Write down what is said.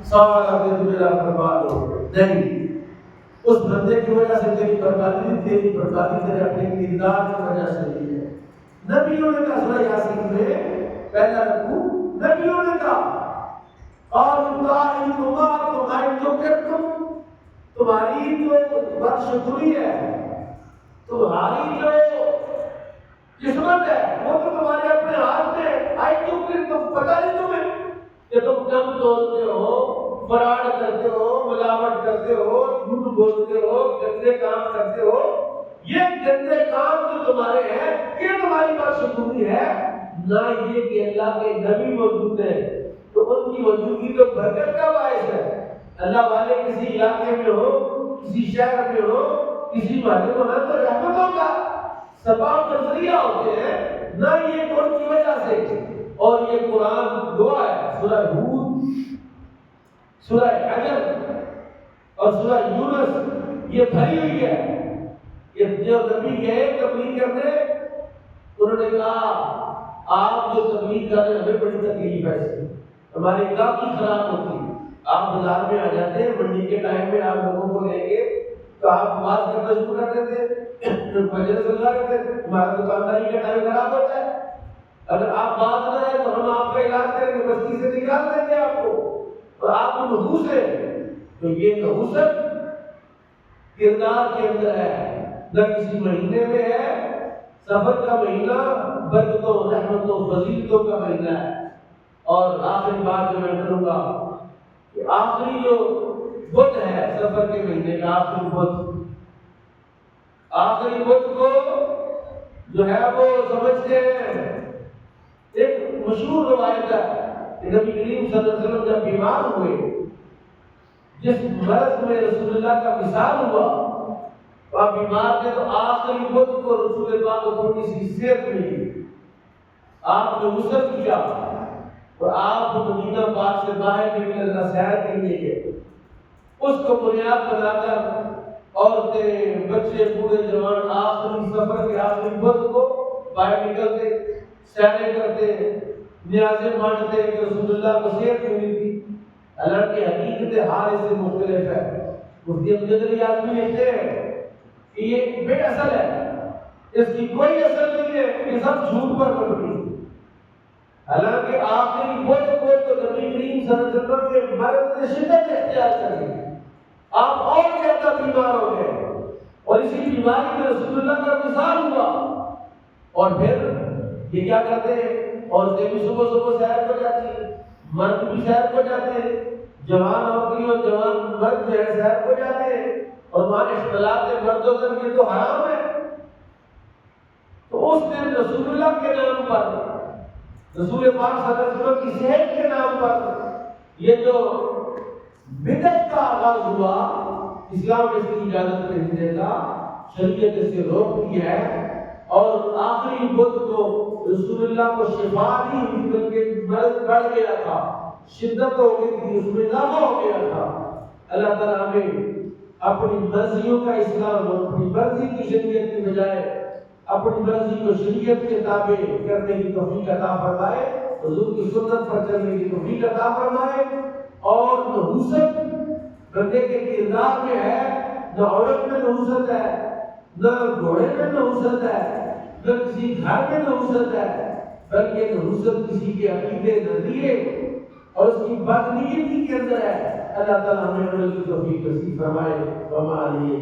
سارا دن میرا برباد ہو نہیں، اس بندے کی وجہ سے تیری بربادی نہیں، تیری بربادی تیرے اپنے کردار کی وجہ سے نہیں ہے۔ نبیوں نے کہا سورہ یاسین میں پہلا رکوع نبیوں نے کہا تمہاری جو بدشکری ہے، تمہاری جو قسمت ہے وہ تو تمہارے اپنے ہاتھ میں آئی، تو پھر تم پتہ نہیں تمہیں کہ تم کم توڑتے ہو، فراڈ کرتے ہو، ملاوٹ کرتے ہو، جھوٹ بولتے ہو، گندے کام کرتے ہو۔ یہ گندے کام جو تمہارے ہیں یہ تمہاری بدشکری ہے، نہ یہ کہ اللہ کے نبی موجود ہے تو ان کی موجودگی تو برکت کا باعث ہے۔ اللہ والے کسی علاقے میں ہو، کسی شہر میں ہو، کسی محلے میں ہو تو رحمتوں کا سبب کا ذریعہ ہوتے ہیں، نہ یہ کون کی وجہ سے۔ اور یہ قرآن دعا ہے، سورہ ہود، سورہ حجر اور سورہ یونس یہ بھری ہوئی ہے۔ یہ جو نبی گئے تبلیغ کرنے، انہوں نے کہا آپ جو تبلیغ کر رہے ہیں ہمیں بڑی تکلیف ہے، اس سے ہماری کافی خراب ہوتی ہے۔ آپ بازار میں آ جاتے ہیں، منڈی کے ٹائم میں آپ لوگوں کو لے کے تو آپ بات کرنا شروع کر دیتے ہیں، مجلس لگا دیتے ہیں، ہمارا دکانداری کا ٹائم خراب ہوتا ہے۔ اگر آپ بات نہ ہے تو ہم آپ کا علاج کریں گے، بستی سے نکال دیں گے آپ کو، اور آپ نحوس ہیں۔ تو یہ نحوست کردار کے اندر ہے، نہ کسی مہینے میں ہے۔ سفر کا مہینہ برکتوں، رحمتوں، فضیلتوں کا مہینہ ہے۔ اور آخری بات جو میں کروں گا کہ آخری جو بدھ ہے سفر کے مہینے کا آخری بدھ کو جو ہے وہ سمجھتے ہیں، ایک مشہور روایت ہے کہ نبی کریم صلی اللہ علیہ وسلم جب بیمار ہوئے، جس مرض میں رسول اللہ کا وصال ہوا، تو آپ بیمار تھے، تو آخری بدھ کو رسول پاک کو تھوڑی سی صحت ملی، آپ نے غسل کیا اور آپ مدینہ پاک سے باہر نکلے، سیر کے لیے گئے۔ اس کو بنیاد بنا کر عورتیں، بچے، بوڑھے، جوان آخری سفر کے آخری بدھ کو باہر نکلتے، سیریں کرتے، نیازیں مانتے کہ رسول اللہ کو صحت ملی تھی۔ حالانکہ حقیقت حال اس سے مختلف ہے۔ مفتی امجد علی اعظمی لکھتے ہیں کہ یہ بے اصل ہے، اس کی کوئی اصل نہیں ہے، یہ سب جھوٹ پر مبنی ہے۔ حالانکہ آخری بدھ کو تو نبی کریم صلی اللہ علیہ وسلم کے مرض نے شدت اختیار کر لی، آپ اور زیادہ بیمار ہو گئے، اور اسی بیماری میں رسول اللہ کا وصال ہوا۔ اور پھر یہ کیا کرتے ہیں، عورتیں بھی صبح صبح سیر کو جاتی ہیں، مرد بھی سیر کو جاتے ہیں، جوان عورتیں اور جوان مرد جو ہے سیر کو جاتے ہیں، اور وہاں اختلاط مرد و زن یہ تو حرام ہے۔ تو اس دن رسول اللہ کے نام پر، رسول پاک صلی اللہ علیہ وسلم کی صحت کے نام پر یہ جو بدعت کا آغاز ہوا، اسلام اس کی اجازت نہیں دیتا، شریعت اس سے روکتی ہے۔ اور آخری بدھ کو رسول اللہ کو شفا نہیں ہوئی، بلکہ مرض بڑھ گیا تھا، شدت ہو گئی تھی، اس میں اضافہ ہو گیا تھا۔ اللہ تعالیٰ ہمیں اپنی مرضیوں کا اسلام، اپنی مرضی کی شریعت کی بجائے اپنی مرضی کو شریعت کے تابع کرنے کی توفیق عطا فرمائے، حضور کی سنت پر چلنے کی توفیق عطا فرمائے۔ اور نحوست بندے کے کردار میں ہے، نہ عورت میں نحوست ہے، نہ گھوڑے میں نحوست ہے، نہ کسی گھر میں نحوست ہے، بلکہ نحوست کسی کے عقیدے، نظریے اور اس کی بدنیتی کے اندر ہے۔ اللہ تعالیٰ ہمیں عمل کی توفیق نصیب فرمائے۔ وما علیہ